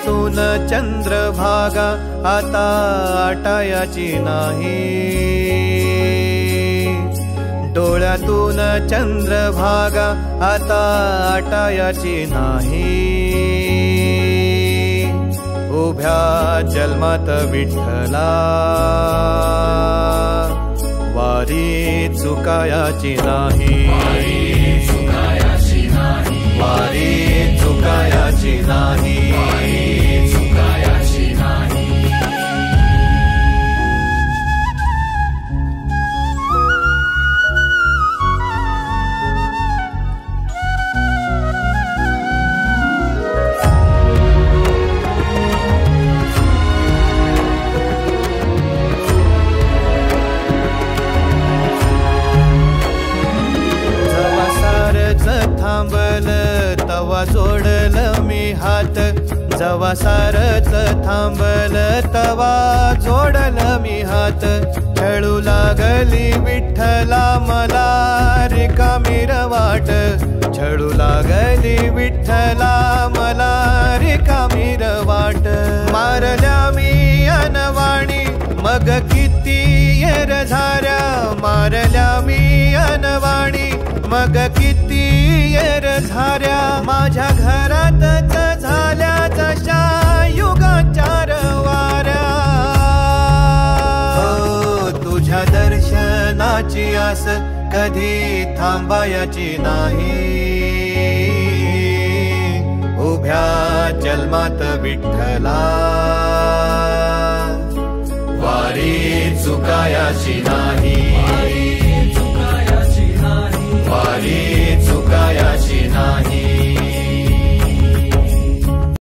डोळ्यातून चंद्रभागा आता आटायाची नाही, डोळ्यातून चंद्रभागा आता आटायाची नाही। उभ्या जन्मात विठ्ठला वारी चुकायाची नाही, वारी चुकायाची नाही। थांबल तवा जोडल मी हात, जवा सारच थांबल तवा जोडल मी हात। छळू लागली विठ्ठला मला रिकामी वाट, छळू लागली विठ्ठला मला रिकामी वाट। मारल्या मी अनवाणी मग किती येर झाऱ्या, मारल्या मी अनवाणी मग किती येर झाऱ्या। माझ्या घरातच झाल्या जशा युगाचार वाऱ्या। तुझ्या दर्शनाची आस कधी थांबायची नाही, उभ्या जन्मात विठ्ठला वारी चुकायाची नाही, वारी